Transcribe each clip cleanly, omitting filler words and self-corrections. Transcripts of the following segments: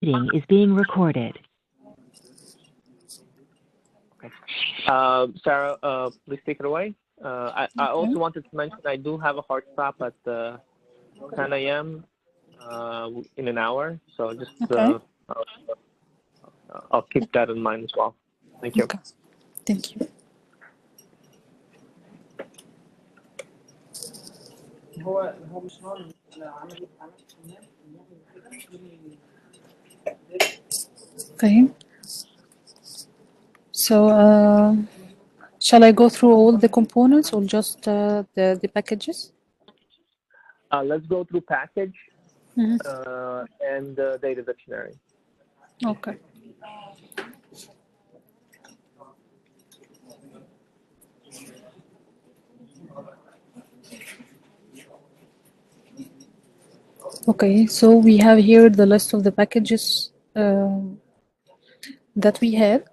Meeting is being recorded. Sarah, please take it away. I also wanted to mention I do have a hard stop at 10 a.m. In an hour, so just I'll keep that in mind as well. Thank you. Okay. Thank you. Okay. So shall I go through all the components or just the packages? Let's go through package Mm-hmm. and data dictionary. Okay. Okay, so we have here the list of the packages that we had.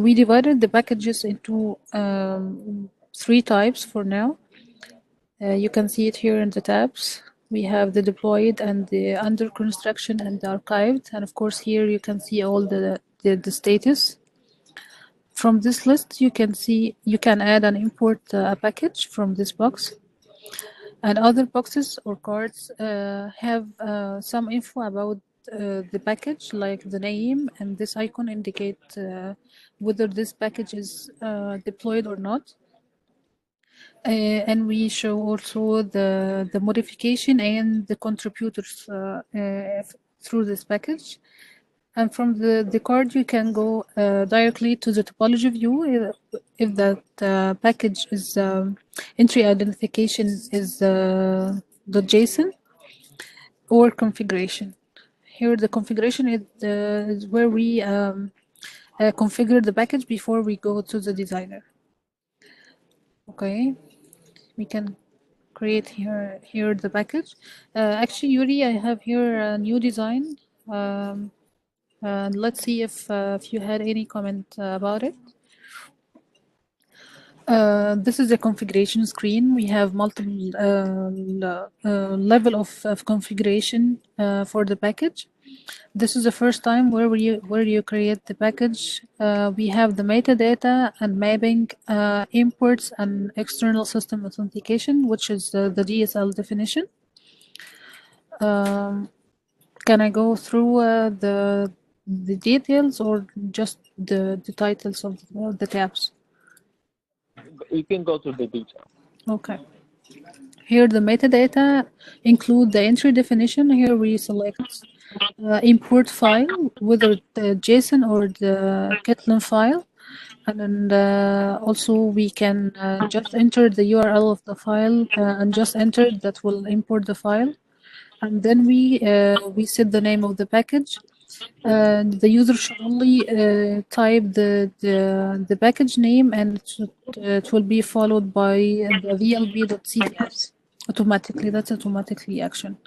We divided the packages into 3 types for now. You can see it here in the tabs. We have the deployed and the under construction and the archived. And of course, here you can see all the status. From this list, you can see you can add and import a package from this box. And other boxes or cards have some info about the package, like the name, and this icon indicate whether this package is deployed or not. And we show also the modification and the contributors through this package. And from the card, you can go directly to the topology view if that package is entry identification is .json or configuration. Here, the configuration is where we configure the package before we go to the designer. Okay, we can create here the package. Actually, Yuri, I have here a new design. Let's see if you had any comment about it. This is a configuration screen. We have multiple level of configuration for the package. This is the first time where you create the package. We have the metadata and mapping, imports and external system authentication, which is the DSL definition. Can I go through the details or just the titles of the tabs? You can go to the detail. Okay. Here the metadata include the entry definition. Here we select import file, whether the JSON or the Kotlin file. And then also we can just enter the URL of the file and just enter that will import the file. And then we set the name of the package. The user should only type the package name, and it will be followed by the vlb.cps automatically. That's automatically action.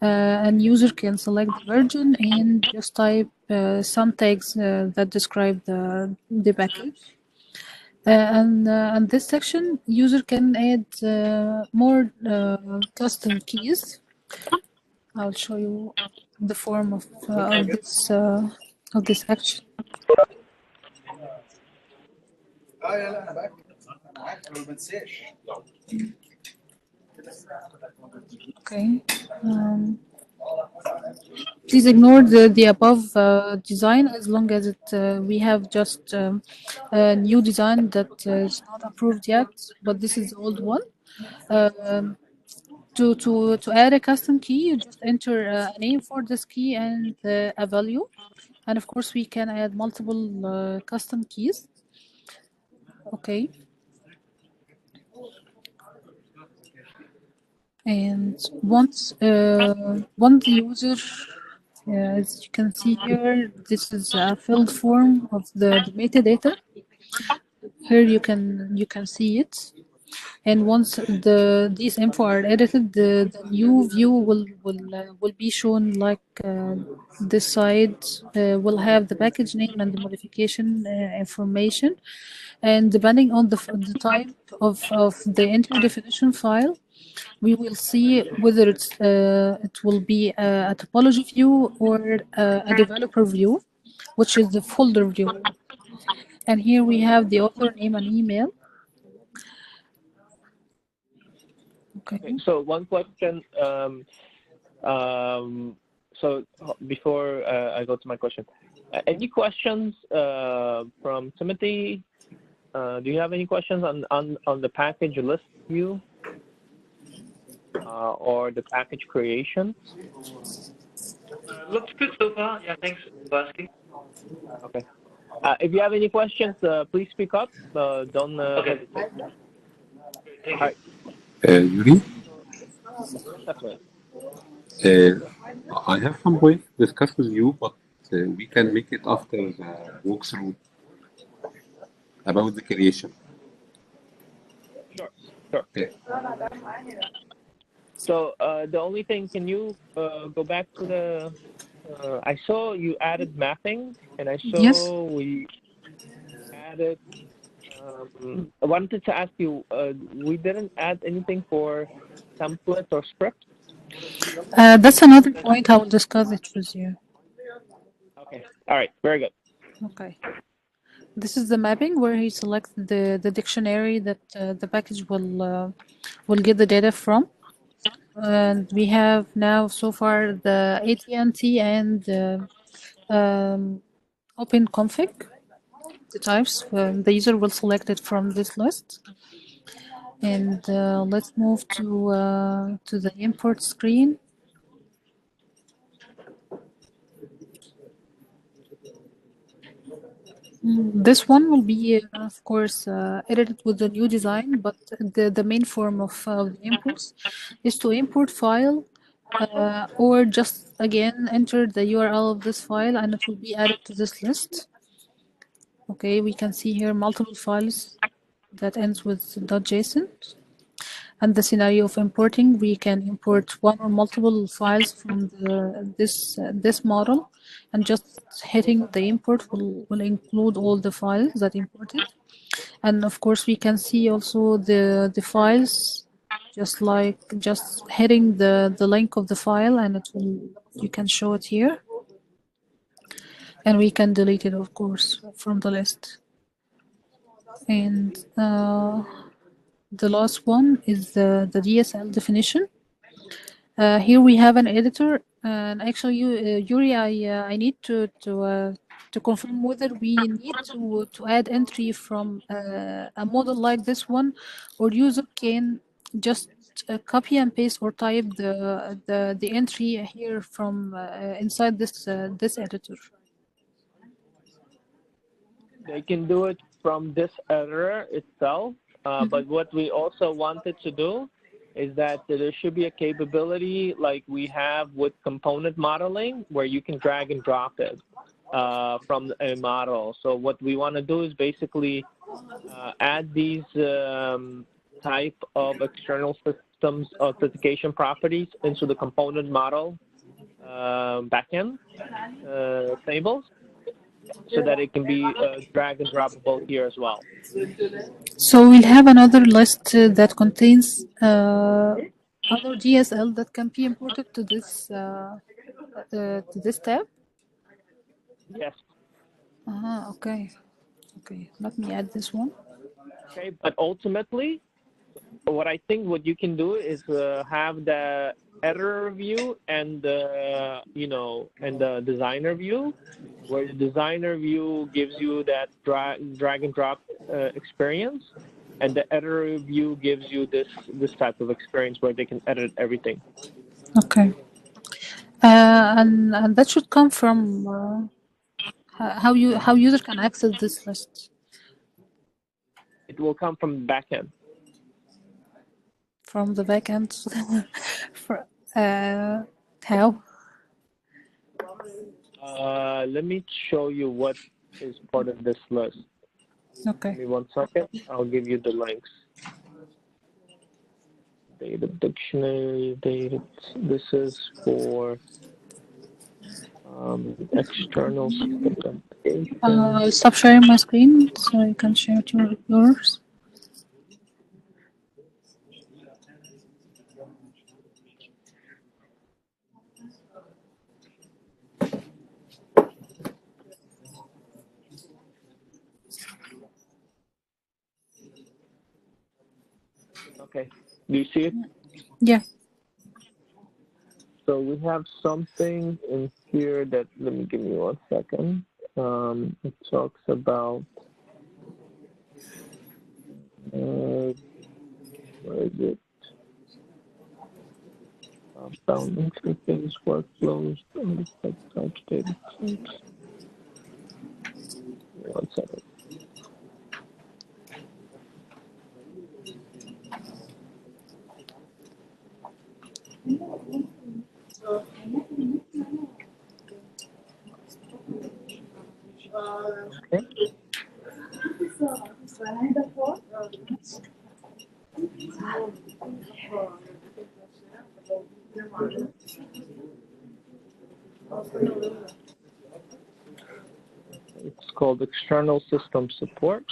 And user can select the version and just type some tags that describe the package. And this section, user can add more custom keys. I'll show you the form of this action. Okay. Please ignore the above design as long as it we have just a new design that is not approved yet, but this is the old one. To add a custom key, you just enter a name for this key and a value. And of course, we can add multiple custom keys. Okay. And once the user, as you can see here, this is a filled form of the metadata. Here you can see it. And once these info are edited, the new view will be shown like this side will have the package name and the modification information, and depending on the type of the entry definition file, we will see whether it will be a topology view or a developer view, which is the folder view. And here we have the author name and email. Okay. So one question. So before I go to my question, any questions from Timothy? Do you have any questions on the package list view or the package creation? Looks good so far. Yeah, thanks for asking. Okay. If you have any questions, please speak up. Don't Okay. hesitate. Thank All you. right. Yuri, Definitely. I have some points to discuss with you, but we can make it after the walkthrough about the creation. Sure. Okay. So the only thing, can you go back to the? I saw you added mapping, and I saw Yes. we added. I wanted to ask you, we didn't add anything for template or script. That's another point. I will discuss it with you. Okay. All right. Very good. Okay. This is the mapping where he selects the dictionary that the package will get the data from. And we have now so far the AT&T and OpenConfig, the types. The user will select it from this list. And let's move to the import screen. This one will be, of course, edited with the new design, but the main form of the imports is to import file or just, again, enter the URL of this file and it will be added to this list. Okay, we can see here multiple files that ends with .json. And the scenario of importing, we can import one or multiple files from this model, and just hitting the import will include all the files that imported. And of course, we can see also the files, just hitting the link of the file, and you can show it here. And we can delete it, of course, from the list. And the last one is the DSL definition. Here we have an editor, and actually, Yuri, I need to confirm whether we need to add entry from a model like this one, or user can just copy and paste or type the entry here from inside this editor. They can do it from this editor itself, but what we also wanted to do is that there should be a capability like we have with component modeling where you can drag and drop it from a model. So what we want to do is basically add these type of external systems authentication properties into the component model backend tables, so that it can be drag and droppable here as well. So we'll have another list that contains other DSL that can be imported to this tab. Yes. Okay. Okay. Let me add this one. Okay, but ultimately, what I think what you can do is have the editor view and the designer view, where the designer view gives you that drag and drop experience, and the editor view gives you this type of experience where they can edit everything. Okay. And that should come from how user can access this list. It will come from the backend. From the backend. How? Let me show you what is part of this list. Okay. Give me 1 second. I'll give you the links. Data dictionary, data. This is for external system. Stop sharing my screen so you can share yours. Okay. Do you see it? Yeah. So we have something in here that, give me 1 second. It talks about, where is it? Down interface, workflows, types, data types. 1 second. Okay. It's called external system support.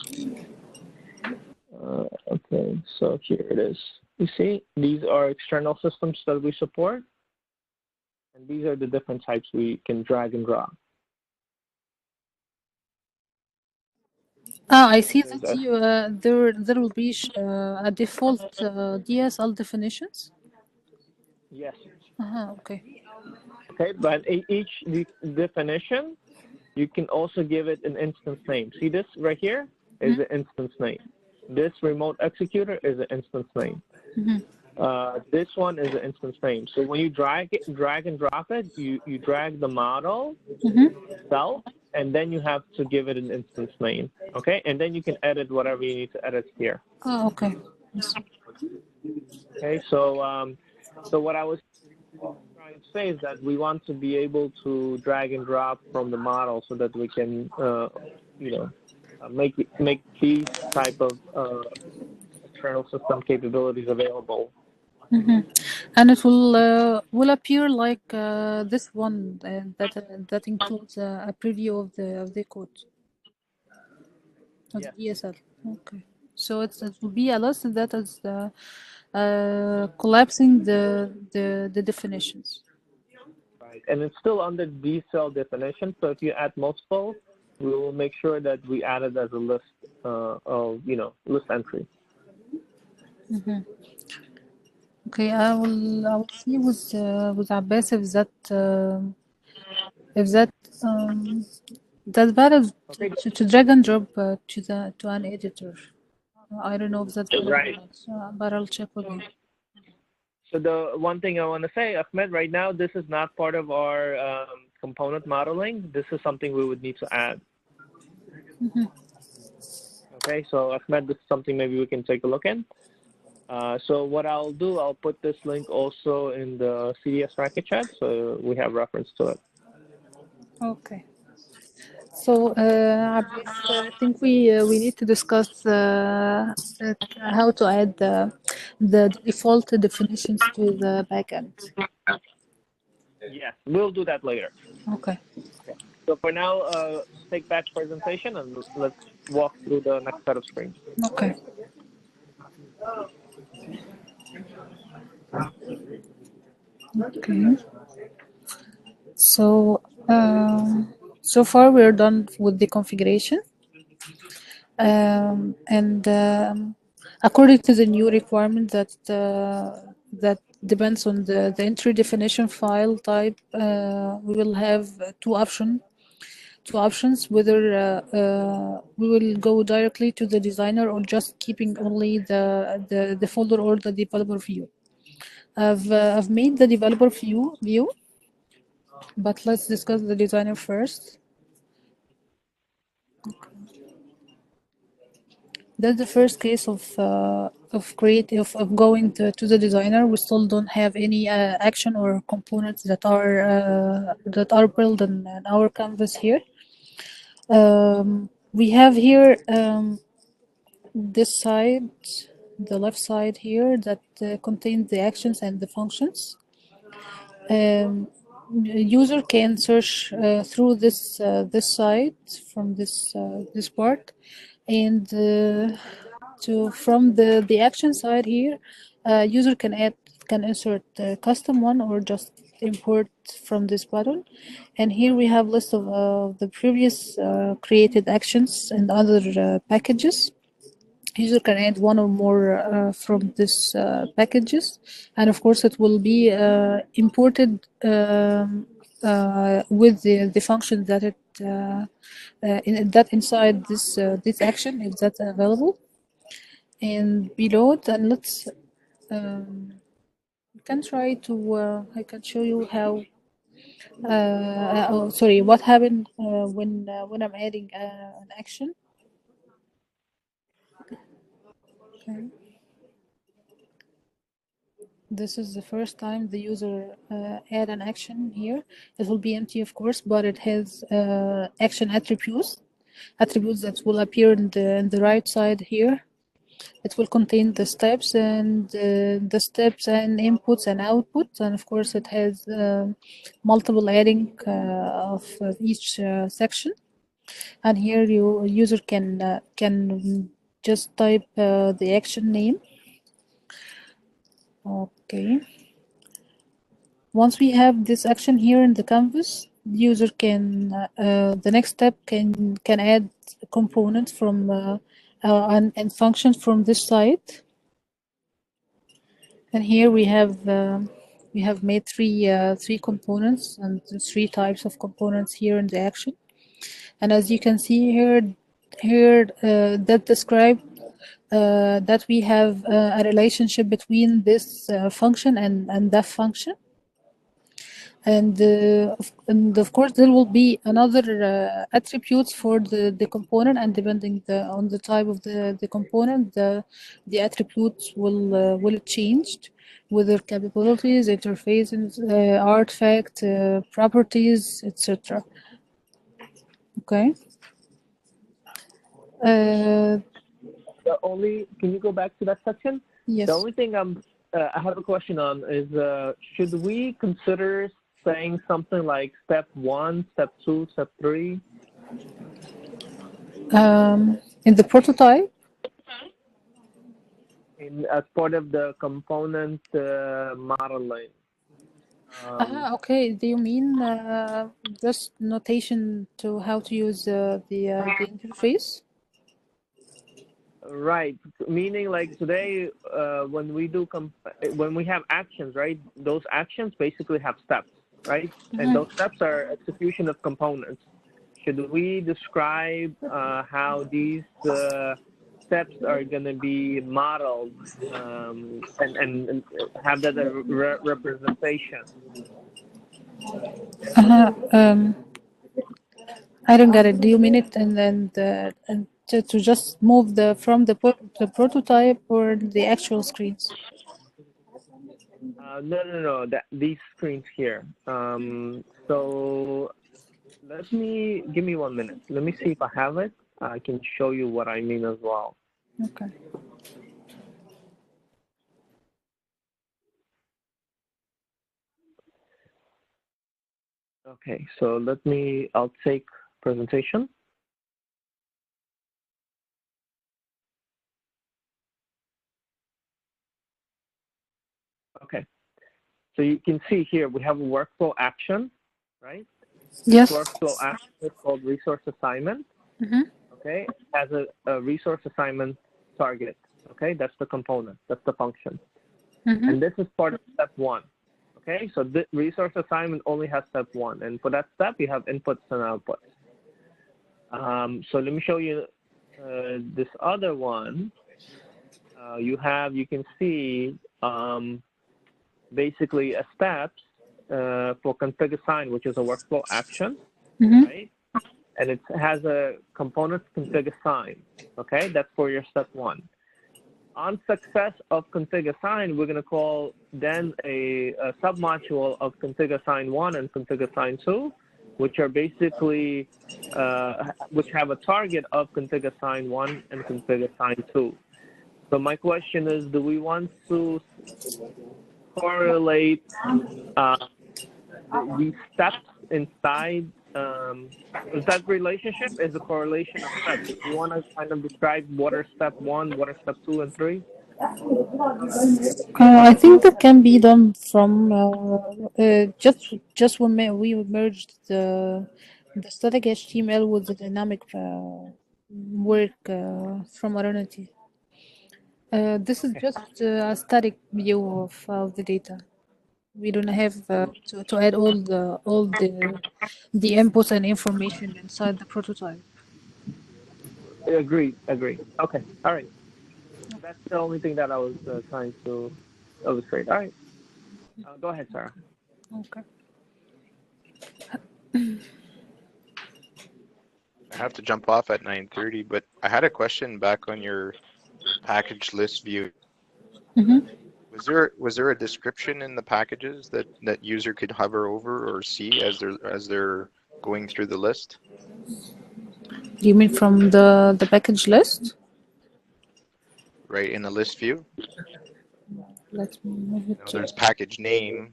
Okay, so here it is. You see, these are external systems that we support, and these are the different types we can drag and drop. I see that There's you there will be a default DSL definitions. Yes. Okay. Okay, but each definition, you can also give it an instance name. See this right here is an instance name. This remote executor is an instance name. This one is an instance name. So when you drag and drop it, you drag the model itself, and then you have to give it an instance name. Okay, and then you can edit whatever you need to edit here. Oh, okay. Yes. Okay, so what I was trying to say is that we want to be able to drag and drop from the model so that we can, make these type of external system capabilities available. And it will appear like this one that includes a preview of the code of the DSL. Okay. So it will be a list that is collapsing the definitions. Right, and it's still under DSL definition. So if you add multiple, we will make sure that we add it as a list list entry. Okay, I will see with Abbas if that valid to drag and drop to an editor. I don't know if that's valid Right. or not, but I'll check with you. So the one thing I want to say, Ahmed, right now, this is not part of our component modeling. This is something we would need to add. Okay, so Ahmed, this is something maybe we can take a look in. So what I'll do, I'll put this link also in the CDS Racket chat, so we have reference to it. Okay. So Abbas, I think we need to discuss how to add the default definitions to the backend. Yes, we'll do that later. Okay. So for now, take back presentation and let's walk through the next set of screens. Okay. Okay. So so far we're done with the configuration, and according to the new requirement that depends on the entry definition file type, we will have two options, whether we will go directly to the designer or just keeping only the folder or the developer view. I've made the developer view, but let's discuss the designer first. That's the first case of going to the designer. We still don't have any action or components that are built in our canvas here. We have here this side, the left side here, that contains the actions and the functions. User can search through this side from this part, and from the action side here, user can insert a custom one or just import from this button. And here we have list of the previous created actions and other packages. User can add one or more from this packages, and of course it will be imported with the function that it that inside this action, if that's available. And below it, and let's we can try to I can show you how oh, sorry, what happened when I'm adding an action. Okay. This is the first time the user add an action here. It will be empty, of course, but it has action attributes that will appear in the right side here. It will contain the steps and inputs and outputs, and of course it has multiple adding of each section. And here user can just type the action name. Okay. Once we have this action here in the canvas, the user can the next step can add components from and functions from this side. And here we have made three components and three types of components here in the action. And as you can see here that describe that we have a relationship between this function and that function. And of course there will be another attributes for the component, and depending on the type of the component, the attributes will changed, whether capabilities, interfaces, artifact, properties, etc. Okay. Can you go back to that section? Yes. The only thing I have a question on is should we consider saying something like step 1, step 2, step 3? In the prototype? As part of the component modeling. Okay. Do you mean just notation to how to use the interface? Right, meaning like today when we have actions, right? Those actions basically have steps, right? And those steps are execution of components. Should we describe how these steps are going to be modeled and have that representation? I don't get it. Do you mean it and then to just move from the prototype or the actual screens? No. These screens here. So give me 1 minute. Let me see if I have it. I can show you what I mean as well. Okay. Okay, so I'll take presentation. Okay, so you can see here we have a workflow action, right? Yes. This workflow action is called resource assignment. Okay, it has a resource assignment target. Okay, that's the component, that's the function. And this is part of step 1. Okay, so the resource assignment only has step 1, and for that step you have inputs and outputs. So let me show you this other one. You can see basically a steps for config assign, which is a workflow action, right? And it has a component config assign. Okay, that's for your step 1. On success of config assign, we're going to call then a submodule of config assign 1 and config assign 2, which are basically which have a target of config assign 1 and config assign 2. So my question is, do we want to correlate these steps inside? Is that relationship is a correlation of steps? Do you want to kind of describe what are step 1, what are step 2 and 3? I think that can be done from just when we merged the static HTML with the dynamic work from Aronity. This is just a static view of the data. We don't have to add all the inputs and information inside the prototype. Agreed. Okay. All right. That's the only thing that I was trying to illustrate. All right. Go ahead, Sarah. Okay. I have to jump off at 9:30, but I had a question back on your package list view. Mm-hmm. Was there a description in the packages that user could hover over or see as they're going through the list? You mean from the package list? Right, in the list view? Let me move it to. There's package name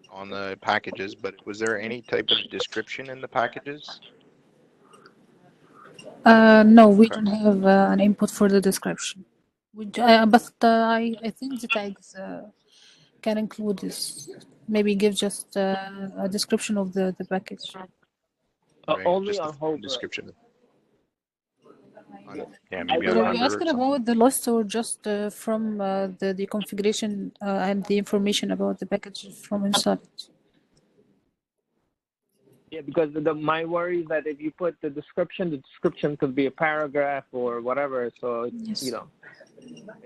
on the packages, but was there any type of description in the packages? No, we Okay. don't have an input for the description. But I think the tags can include this. Maybe give just a description of the package. Right, Only just on the Hover. description. Yeah, I maybe would on Are have- you Hover or asking something. about the list or just from the configuration and the information about the package from inside? Yeah, because my worry is that if you put the description could be a paragraph or whatever. So it's, Yes.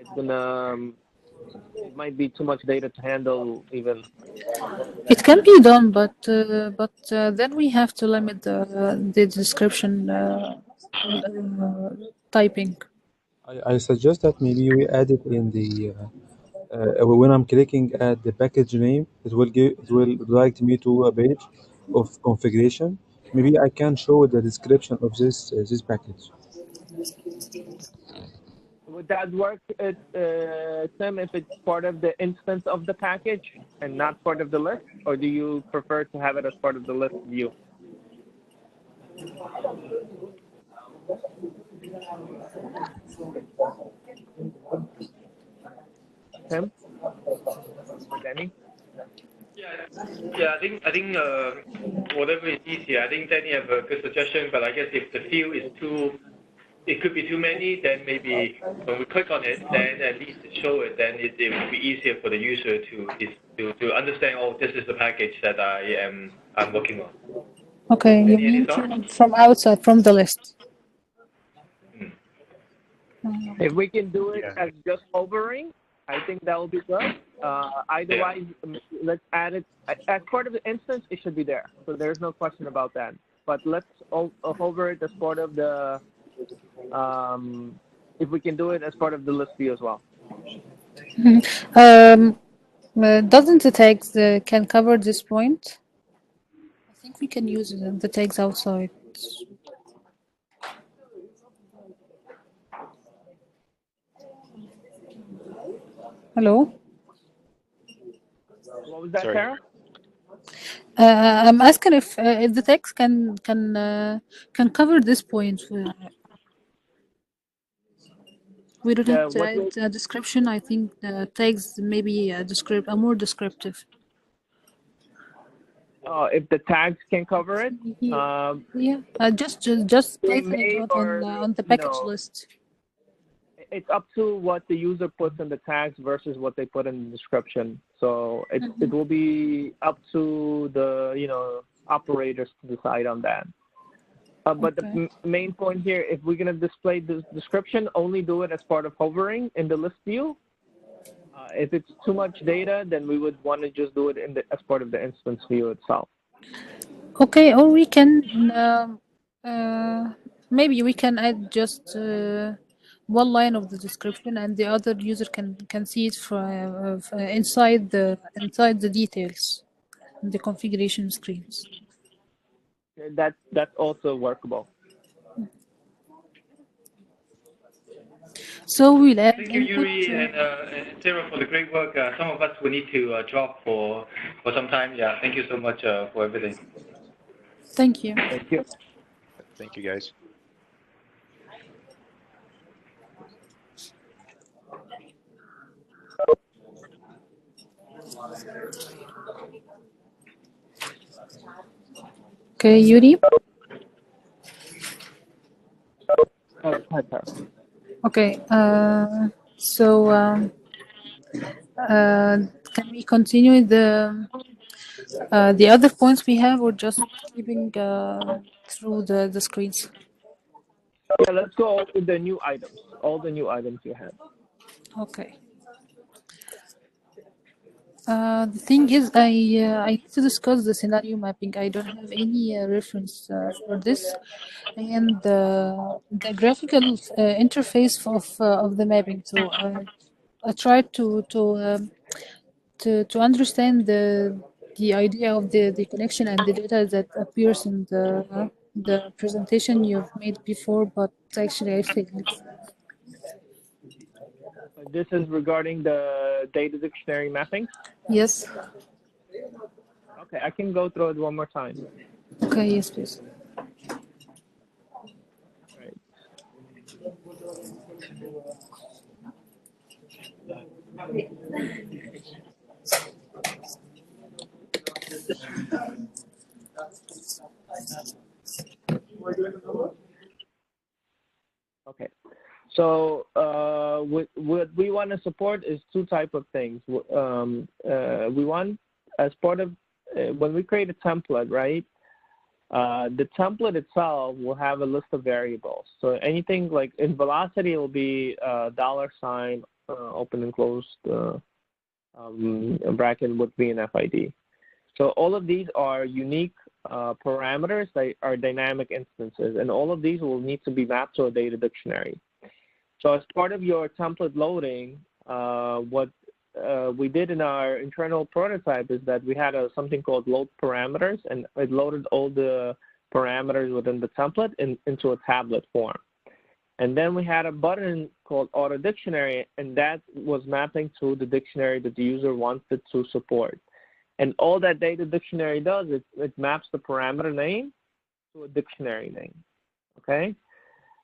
it's gonna it might be too much data to handle even. It can be done, but then we have to limit the description typing. I suggest that maybe we add it in the when I'm clicking at the package name, it will direct me to a page of configuration. Maybe I can show the description of this package. Would that work, Tim, if it's part of the instance of the package and not part of the list, or do you prefer to have it as part of the list view? Tim? Or Danny? Yeah, I think whatever is easier. I think Danny have a good suggestion, but I guess if the field is it could be too many, then maybe when we click on it, then at least show it, then it will be easier for the user to understand, oh, this is the package that I'm working on. Okay, you Any mean thoughts? from outside, from the list. If we can do it Yeah. as just hovering, I think that will be good. Otherwise, let's add it as part of the instance. It should be there, so there's no question about that. But let's hover it as part of the. If we can do it as part of the list view as well. Doesn't the tags can cover this point? I think we can use the tags outside. Hello? What was that, Sorry. Sarah? I'm asking if the text can cover this point. We don't have to what add a description. I think the tags maybe a more descriptive. If the tags can cover it, Yeah, just They place may it or, on the package you know, list. it's up to what the user puts in the tags versus what they put in the description. So it will be up to the operators to decide on that. But the main point here, if we're going to display the description, only do it as part of hovering in the list view. If it's too much data, then we would want to just do it as part of the instance view itself. Okay, or we can maybe we can add just one line of the description, and the other user can see it from inside the details, the configuration screens. That's also workable. So we'll add. Thank you, Yuri and Sarah, for the great work. Some of us will need to drop for some time. Yeah, thank you so much for everything. Thank you. Thank you. Thank you, guys. Okay, Yuri. Okay. So can we continue the other points we have, or just keeping through the screens? Yeah, let's go over the new items, all the new items you have. Okay. The thing is, I need to discuss the scenario mapping. I don't have any reference for this, and the graphical interface of the mapping. So I tried to understand the idea of the connection and the data that appears in the presentation you've made before, but actually I failed. This is regarding the data dictionary mapping. Yes. Okay, I can go through it one more time. Okay. Yes, please. Right. Okay. So what we want to support is two type of things. We want, as part of when we create a template, right? The template itself will have a list of variables. So anything like in Velocity, it will be $, open and closed bracket with VNFID. So all of these are unique parameters that are dynamic instances, and all of these will need to be mapped to a data dictionary. So as part of your template loading, what we did in our internal prototype is that we had something called load parameters, and it loaded all the parameters within the template into a tablet form. And then we had a button called Auto Dictionary, and that was mapping to the dictionary that the user wanted to support. And all that data dictionary does is it maps the parameter name to a dictionary name, okay?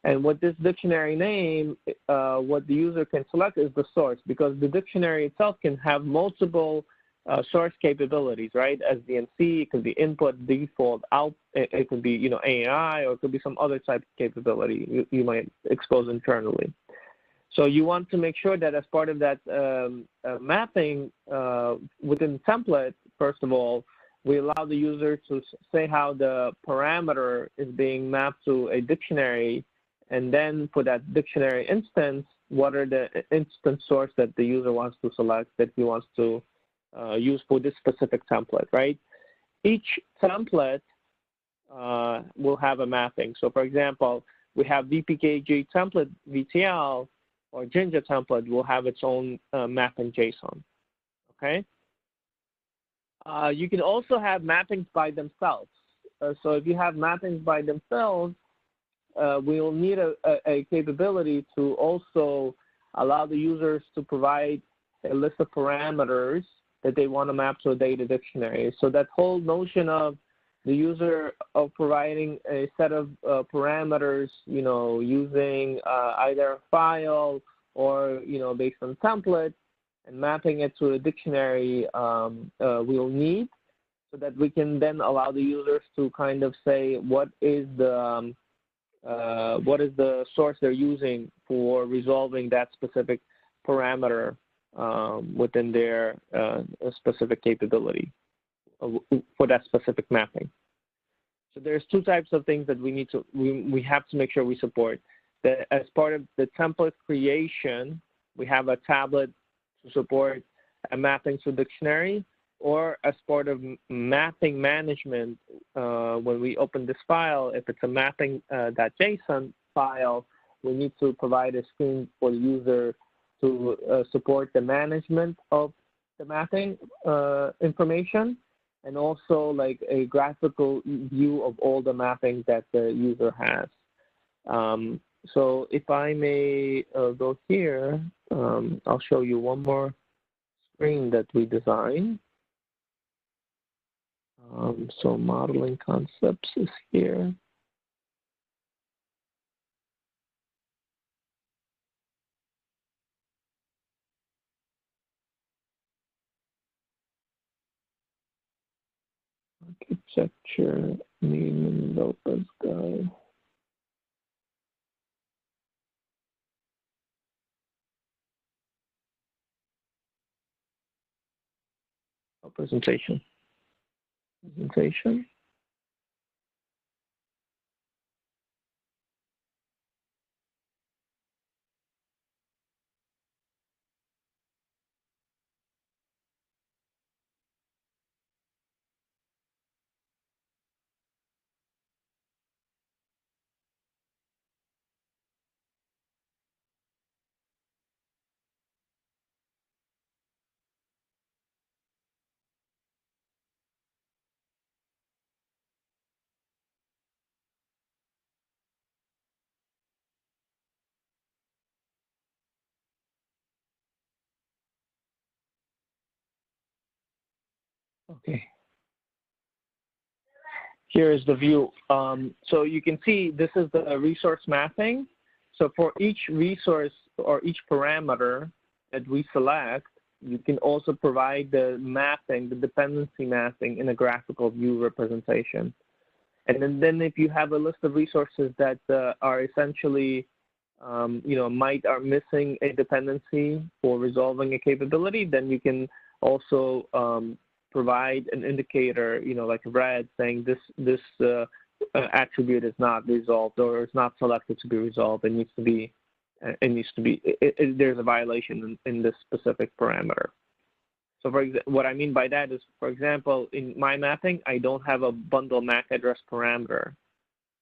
And with this dictionary name, what the user can select is the source, because the dictionary itself can have multiple source capabilities, right? SDMC, it could be input, default, out, it could be, you know, AI, or it could be some other type of capability you might expose internally. So you want to make sure that as part of that mapping within the template, first of all, we allow the user to say how the parameter is being mapped to a dictionary, and then for that dictionary instance, what are the instance source that the user wants to select that he wants to use for this specific template, right? Each template will have a mapping. So for example, we have VPKG template, VTL, or Jinja template will have its own mapping JSON, okay? You can also have mappings by themselves. So if you have mappings by themselves, we will need a capability to also allow the users to provide a list of parameters that they want to map to a data dictionary. So that whole notion of the user of providing a set of parameters, you know, using either a file or, you know, based on template and mapping it to a dictionary, we'll need, so that we can then allow the users to kind of say what is the source they're using for resolving that specific parameter within their specific capability for that specific mapping. So there's two types of things that we have to make sure we support. That as part of the template creation, we have a tablet to support a mapping to dictionary, or as part of mapping management, when we open this file, if it's a mapping.json file, we need to provide a screen for the user to support the management of the mapping information, and also like a graphical view of all the mapping that the user has. So if I may go here, I'll show you one more screen that we designed. So modeling concepts is here. Architecture, Neiman Lopez guide. Presentation. Presentation. Okay. Here is the view. So you can see this is the resource mapping. So for each resource or each parameter that we select, you can also provide the mapping, the dependency mapping in a graphical view representation. And then if you have a list of resources that are essentially, are missing a dependency for resolving a capability, then you can also provide an indicator, like red, saying this attribute is not resolved or is not selected to be resolved. There's a violation in this specific parameter. So what I mean by that is, for example, in my mapping, I don't have a bundle MAC address parameter.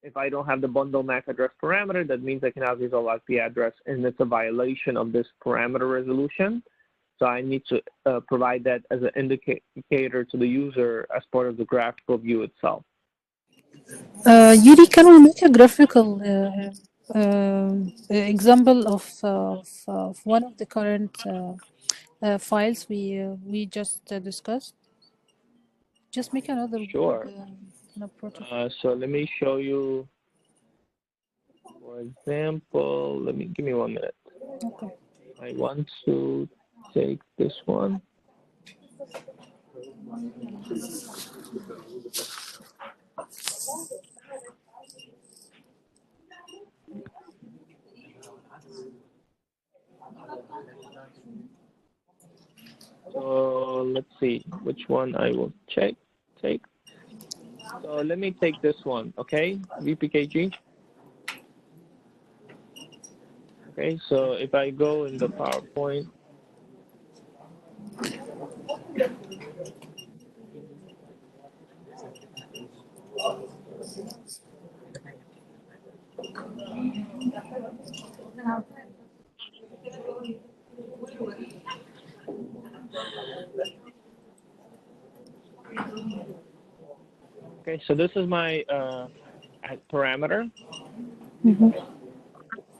If I don't have the bundle MAC address parameter, that means I cannot resolve IP address, and it's a violation of this parameter resolution. So I need to provide that as an indicator to the user as part of the graphical view itself. Yuri, can we make a graphical example of one of the current files we just discussed? Just make another Sure. protocol. So let me show you. For example, give me 1 minute. Okay. I want to take this one. So let's see which one I will take. So let me take this one, okay? VPKG. Okay, so if I go in the PowerPoint, okay, so this is my parameter,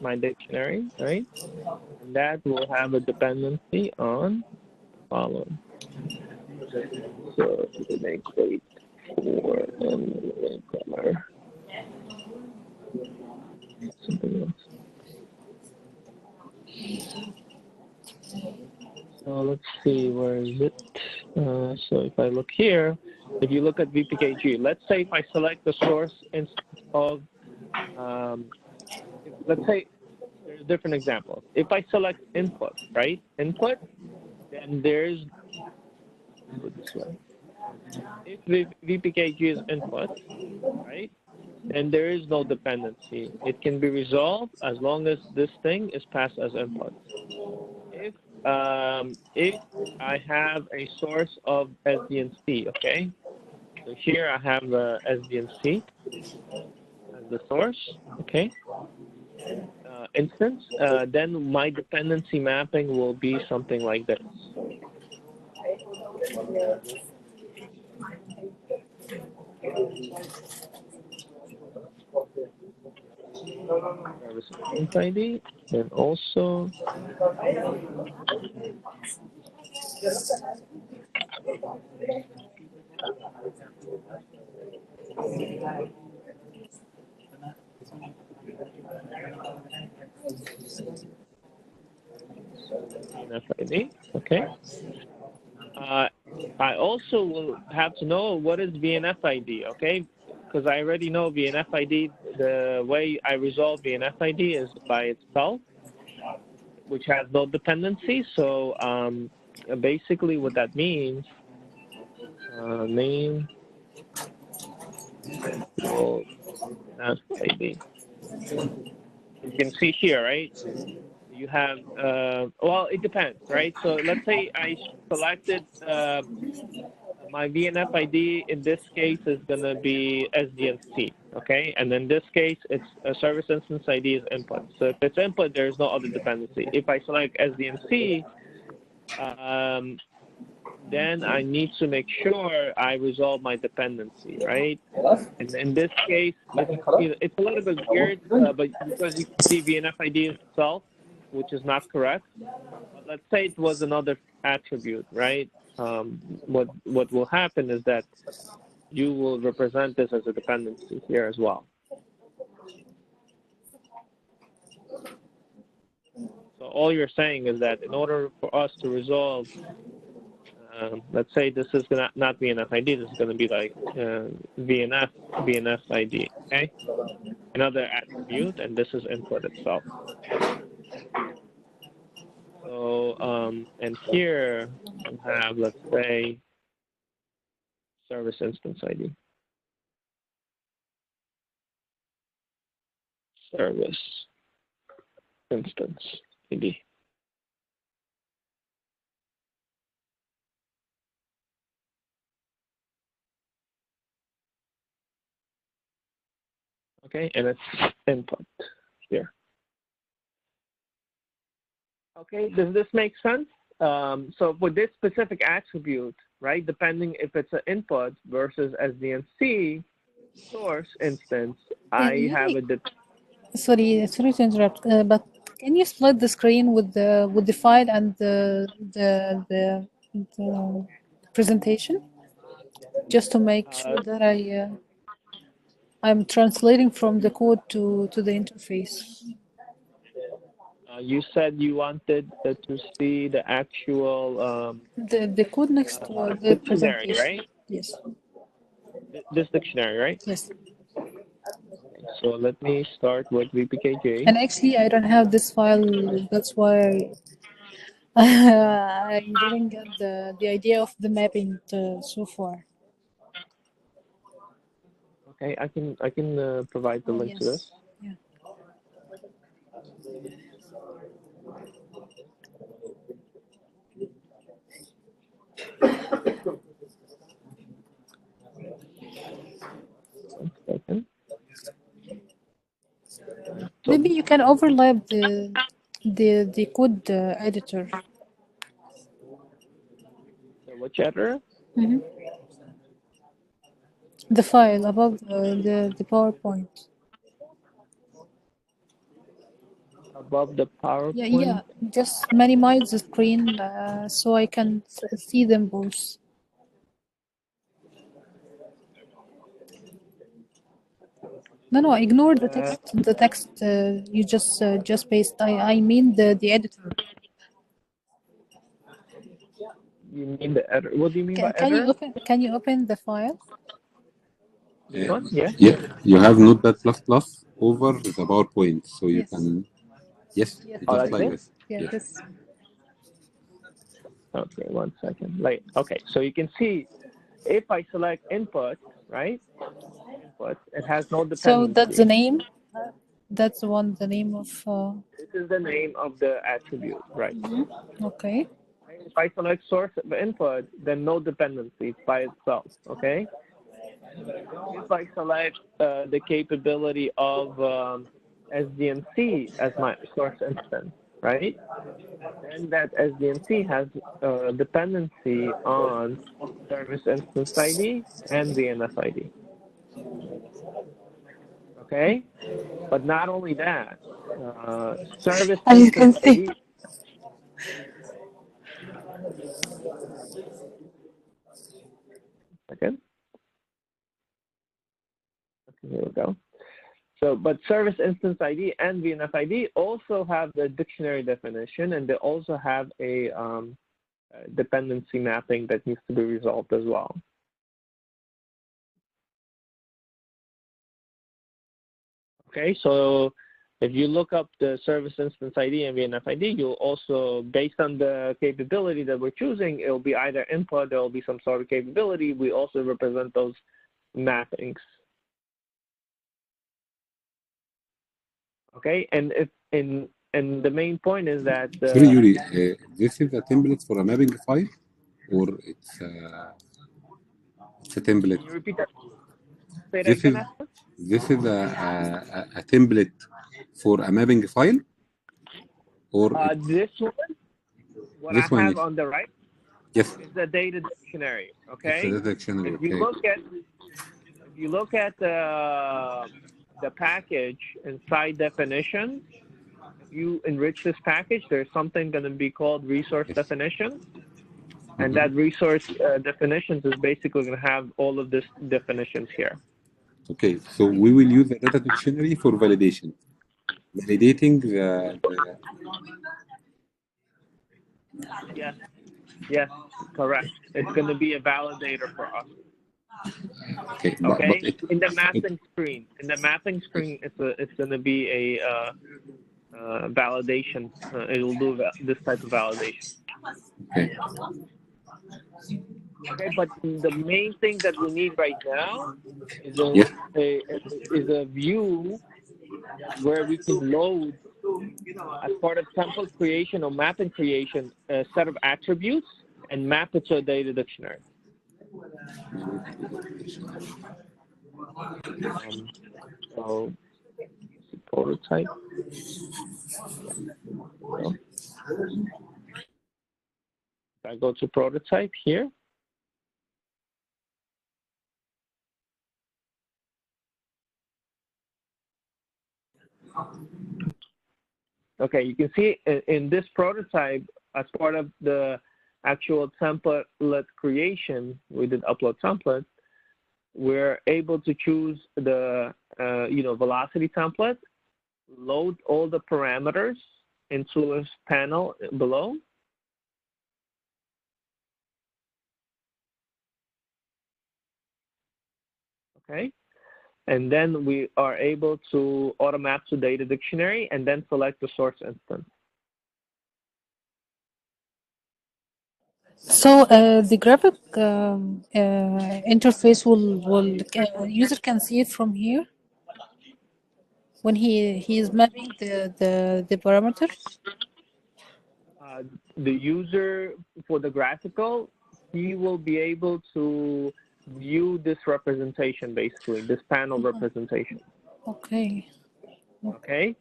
my dictionary, right? And that will have a dependency on following. So make wait for grammar. Something else. So let's see, where is it? So if I look here, if you look at VPKG, let's say if I select the source of, let's say there's different examples. If I select input, right? Input, then there's, this way. If VPKG is input, right? Then there is no dependency. It can be resolved as long as this thing is passed as input. If I have a source of SDNC, okay? So here I have SDNC as the source, okay? Instance, then my dependency mapping will be something like this. Service ID, then also VNF-ID, okay? I also will have to know what is VNF-ID, okay? Because I already know VNF-ID, the way I resolve VNF-ID is by itself, which has no dependency. So basically what that means name equals DNF ID. You can see here, right? You have, well, it depends, right? So let's say I selected my VNF ID in this case is going to be SDNC, okay? And in this case, it's a service instance ID is input. So if it's input, there's no other dependency. If I select SDNC, then I need to make sure I resolve my dependency, right? And in this case, it's a little bit weird, but because you can see VNF ID itself, which is not correct. But let's say it was another attribute, right? What will happen is that you will represent this as a dependency here as well. So all you're saying is that in order for us to resolve, let's say this is gonna not VNF ID, this is going to be like VNF ID, okay? Another attribute, and this is input itself. So, and here we have, let's say, service instance ID. Service instance ID. Okay, and it's input here. Okay, does this make sense? So for this specific attribute, right, depending if it's an input versus SDNC source instance, I have a sorry to interrupt, but can you split the screen with the file and the presentation, just to make sure that I'm translating from the code to the interface. You said you wanted to see the actual the code next to the dictionary, presentation. right? Yes. This dictionary, right? Yes. So let me start with VPKG. And actually, I don't have this file. That's why I didn't get the idea of the mapping so far. Okay, I can provide the link to this. Yeah. One second. Maybe you can overlap the code editor. Which editor? Mm-hmm. The file above the PowerPoint. Above the PowerPoint? Yeah. Just minimize the screen so I can see them both. No, ignore the text. The text you just paste. I mean the editor. You mean the editor? What do you mean by editor? Can you open the file? What? Yeah. Yeah, you have Notepad++ over the PowerPoint, so you can. Yes, Oh, just like this. Yeah, Yes. this. Okay, 1 second. Like, okay, so you can see if I select input, right? Input, it has no dependency. So that's the name. That's the one. The name of. This is the name of the attribute, right? Mm-hmm. Okay. If I select source of input, then no dependency by itself. Okay. If I select the capability of SDNC as my source instance, right? Then that SDNC has dependency on service instance ID and VNF ID. Okay, but not only that, service instance ID. Second. Okay, here we go. So, but service instance ID and VNF ID also have the dictionary definition, and they also have a dependency mapping that needs to be resolved as well. Okay, so If you look up the service instance ID and VNF ID, you'll also, based on the capability that we're choosing, it'll be either input, there will be some sort of capability. We also represent those mappings. Okay, and the main point is that Sorry, Yuri, this is a template for a mapping file, or it's a template? Can you repeat that? Say that This again, is Asma? this is a template for a mapping file, or This one, what this I one have is on the right, yes, is the data dictionary. it's a Okay, data dictionary. if you look at the package inside definition, if you enrich this package, there's something going to be called resource definition. And that resource definitions is basically going to have all of these definitions here. Okay, so we will use the data dictionary for validation, validating the Yes, correct. It's going to be a validator for us. okay, Okay, but in the mapping screen. In the mapping screen, it's going to be a validation. It will do this type of validation. okay. Okay, but the main thing that we need right now is Yes. a view where we can load, as part of template creation or mapping creation, a set of attributes and map it to a data dictionary. So prototype. So, I go to prototype here. Okay, you can see in this prototype, as part of the actual template creation, we did upload template. We're able to choose the velocity template, load all the parameters into a panel below. Okay, and then we are able to automap to data dictionary and then select the source instance. So the graphic interface will user can see it from here when he is mapping the parameters. The user for the graphical, he will be able to view this representation, basically this panel representation. Okay. Okay,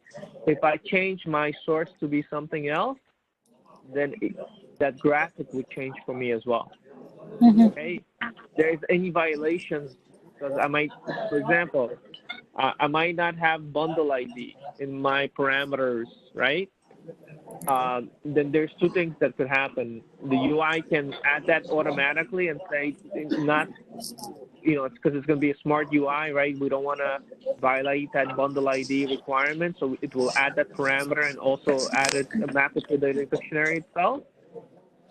if I change my source to be something else, then that graphic would change for me as well. Okay, there's any violations, because I might, for example, I might not have bundle ID in my parameters, right? Then there's two things that could happen. The UI can add that automatically and say not, it's because it's going to be a smart UI, right? We don't want to violate that bundle ID requirement, so it will add that parameter and also map it to the dictionary itself.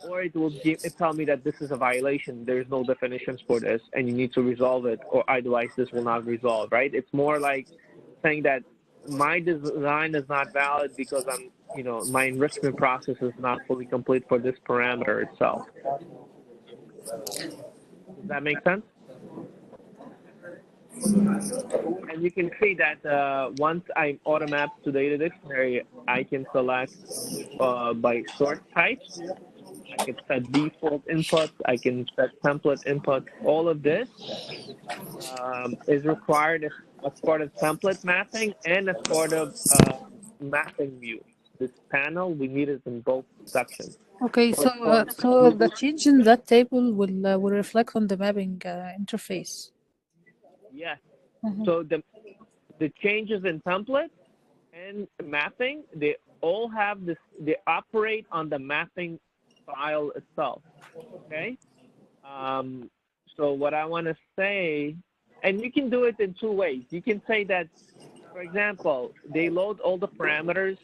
Or it will tell me that this is a violation. There's no definitions for this, and you need to resolve it, or otherwise this will not resolve, right? It's more like saying that my design is not valid because my enrichment process is not fully complete for this parameter itself. Does that make sense? And you can see that once I automap to data dictionary, I can select by source types. I can set default inputs. I can set template inputs. All of this is required as part of template mapping and as part of mapping view. This panel, we need it in both sections. Okay, so the change in that table will reflect on the mapping interface. Yes. So the changes in template and mapping, they all have this. They operate on the mapping file itself. Okay. So what I want to say, and you can do it in two ways. You can say that, for example, they load all the parameters.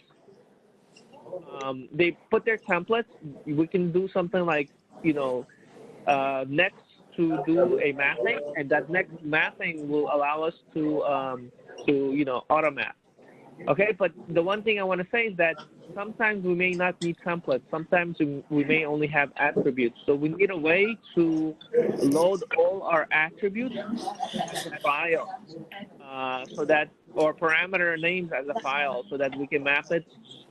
They put their templates. We can do something like, next to do a mapping, and that next mapping will allow us to automap. Okay, but the one thing I want to say is that sometimes we may not need templates. Sometimes we may only have attributes. So we need a way to load all our attributes as a file, so that, or parameter names as a file, so that we can map it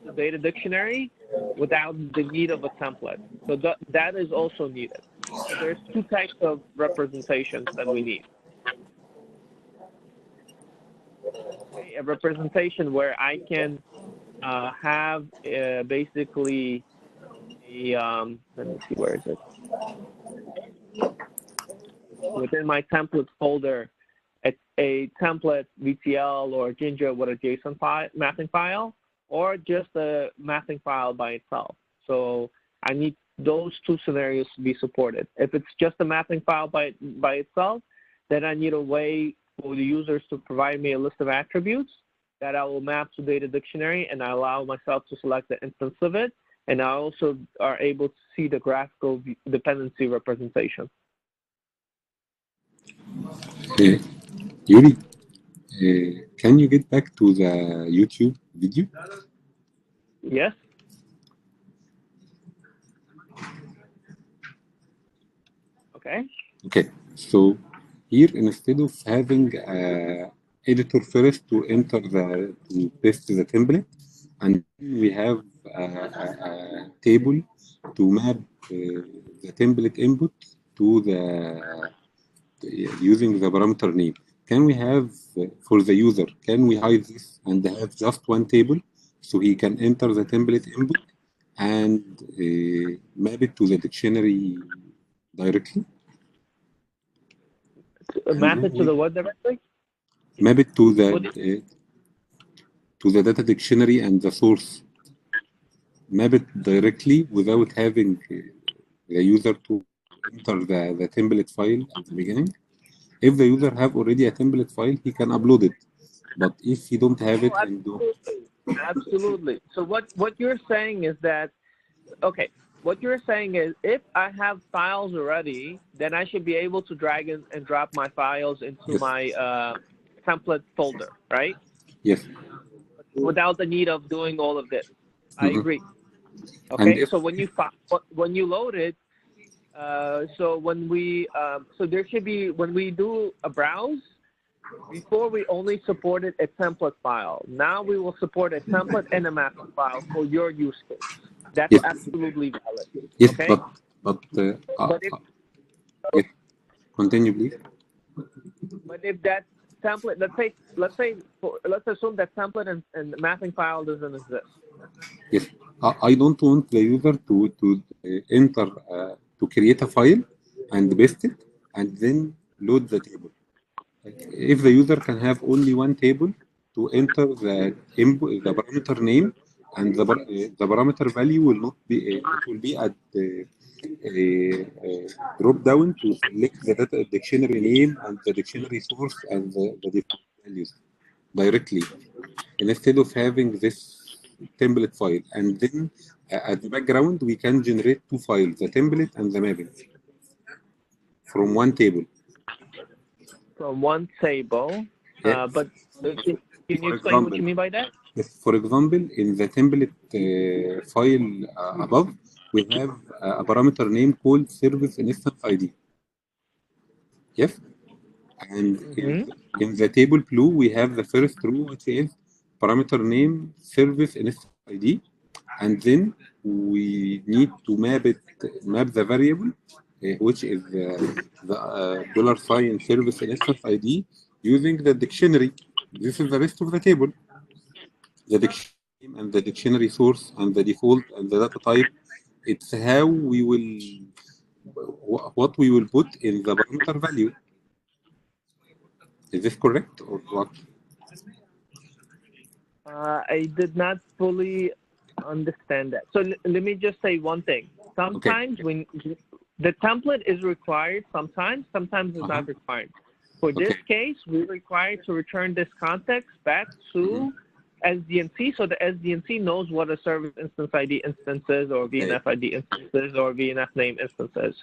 to data dictionary without the need of a template. So that is also needed. So there's two types of representations that we need. Okay, a representation where I can have basically a, let me see, where is it? Within my template folder, a template VTL or Jinja with a JSON file, mapping file, or just a mapping file by itself. So I need those two scenarios to be supported. If it's just a mapping file by itself, then I need a way for the users to provide me a list of attributes that I will map to data dictionary, and I allow myself to select the instance of it, and I also are able to see the graphical dependency representation. Yuri, can you get back to the YouTube video? Yes. Okay. Okay, so here instead of having editor first to enter to paste the template, and we have a table to map the template input to the using the parameter name. Can we have for the user? Can we hide this and have just one table so he can enter the template input and map it to the dictionary directly? Map it to the what directly? Map it to the data dictionary and the source. Map it directly without having the user to enter the template file at the beginning. If the user have already a template file, he can upload it. But if he don't have it, Absolutely. So what you're saying is that, okay, what you're saying is if I have files already, then I should be able to drag and drop my files into my template folder, right? Yes. Without the need of doing all of this. I agree. Okay, so when you load it, so when we, so there should be, when we do a browse, before we only supported a template file. Now we will support a template and a mapping file for your use case. That's absolutely valid. Yes, okay? but yes. Continue, please. But if that template, let's assume that template and mapping file doesn't exist. Yes, I don't want the user to enter to create a file and paste it and then load the table. If the user can have only one table to enter the input, the parameter name, and the parameter value will not be it will be at the drop down to select the data dictionary name and the dictionary source and the default values directly, instead of having this template file. And then at the background we can generate two files, the template and the mapping, from one table. From one table, but can you explain what you mean by that? Yes, for example, in the template file above, we have a parameter name called service instance ID. Yes, and in the table blue, we have the first row, which is parameter name service instance ID, and then we need to map the variable, which is the $sign service instance ID, using the dictionary. This is the rest of the table. The dictionary name and the dictionary source and the default and the data type. It's how we will, what we will put in the parameter value. Is this correct or what? I did not fully understand that. So let me just say one thing. Sometimes when the template is required, sometimes it's not required. For this case, we're required to return this context back to SDNC, so the SDNC knows what a service instance ID instance is, or VNF ID instance is, or VNF name instance is.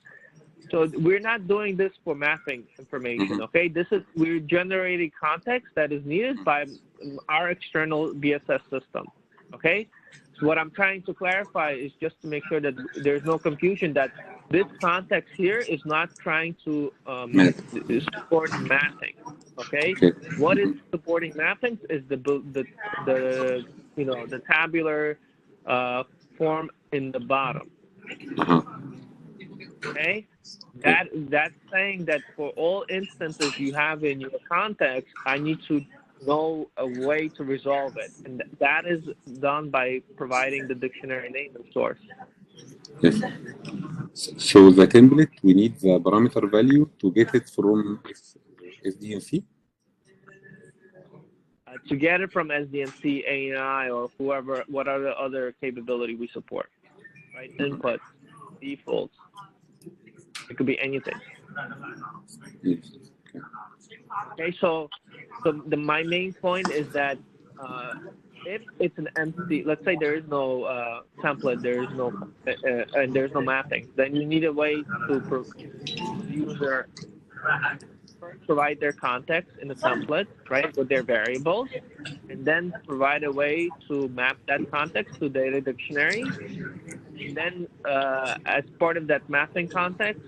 So we're not doing this for mapping information, okay? We're generating context that is needed by our external BSS system, okay? So what I'm trying to clarify is just to make sure that there's no confusion that this context here is not trying to support mapping, okay? What is supporting mapping is the tabular form in the bottom. Okay, that's saying that for all instances you have in your context, I need to know a way to resolve it, and that is done by providing the dictionary name and source. Yes. So the template, we need the parameter value to get it from SDNC. To get it from SDNC, ANI, or whoever, what are the other capability we support, right? Input, defaults. It could be anything. Yes. Okay, so my main point is that if it's an empty, let's say there is no template, there is no and there's no mapping, then you need a way to user provide their context in the template, right, with their variables, and then provide a way to map that context to data dictionary. And then as part of that mapping context,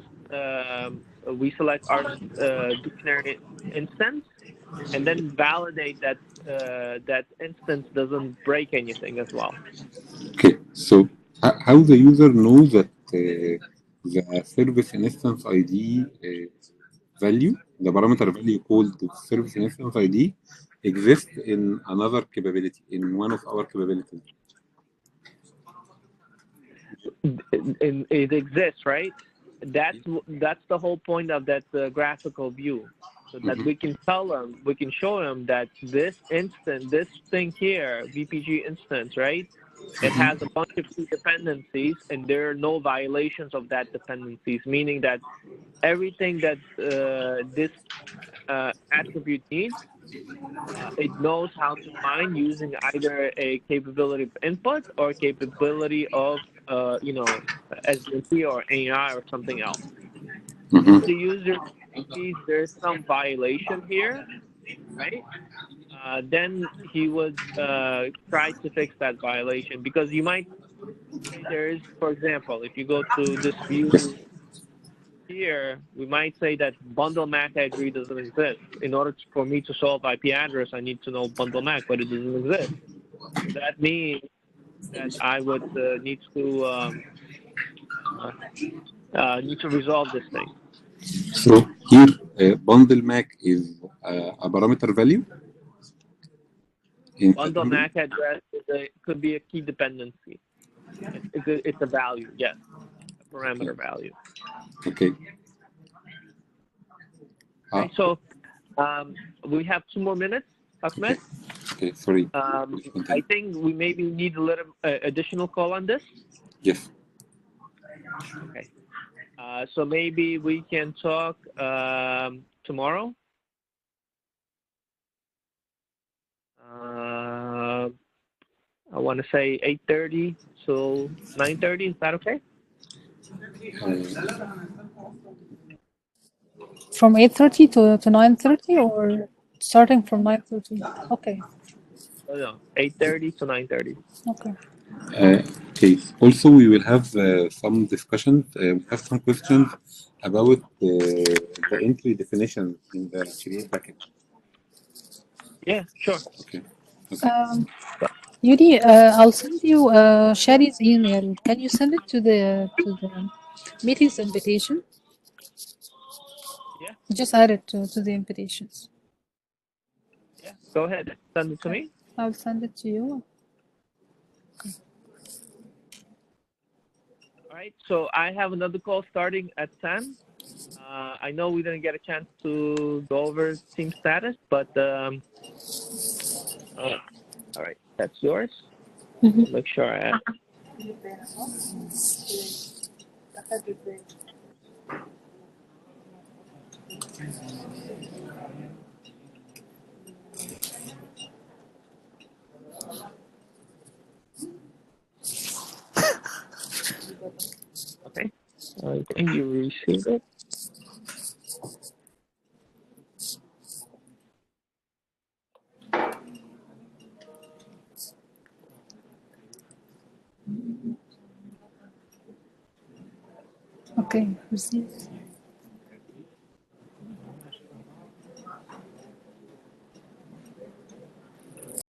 we select our dictionary instance, and then validate that that instance doesn't break anything as well. Okay, so how the user knows that the service instance ID value, the parameter value called the service instance ID, exists in another capability, in one of our capabilities? It exists, right? That's the whole point of that graphical view, so that we can tell them, we can show them that this instance, this thing here, VPG instance, right? It has a bunch of key dependencies, and there are no violations of that dependencies, meaning that everything that this attribute needs, it knows how to find using either a capability of input or capability of SDNC or AI or something else. If the user sees there's some violation here, right? Then he would try to fix that violation, because you might say there is, for example, if you go to this view here, we might say that bundle MAC agree doesn't exist. In order for me to solve IP address, I need to know bundle MAC, but it doesn't exist. That means that I would need to resolve this thing. So here, bundle MAC is a parameter value. Bundle MAC address could be a key dependency. It's a value, yes, a parameter value. Okay. Okay, so we have 2 more minutes, Ahmed. Okay, sorry. I think we maybe need a little additional call on this. Yes. Okay. So maybe we can talk tomorrow. I want to say 8:30 till 9:30. Is that okay? From 8:30 to 9:30, or starting from 9:30? Okay. No, 8:30 to 9:30. Okay. Okay. Also, we will have some discussions. We have some questions about the entry definition in the create package. Yeah, sure. Okay. Yuri, I'll send you Shadi's email. Can you send it to the meeting's invitation? Yeah. Just add it to the invitations. Yeah, go ahead. Send it to me. I'll send it to you. All right. So I have another call starting at 10. I know we didn't get a chance to go over team status, but all right, that's yours. Make sure I have. Okay, I think you received it. Okay, received.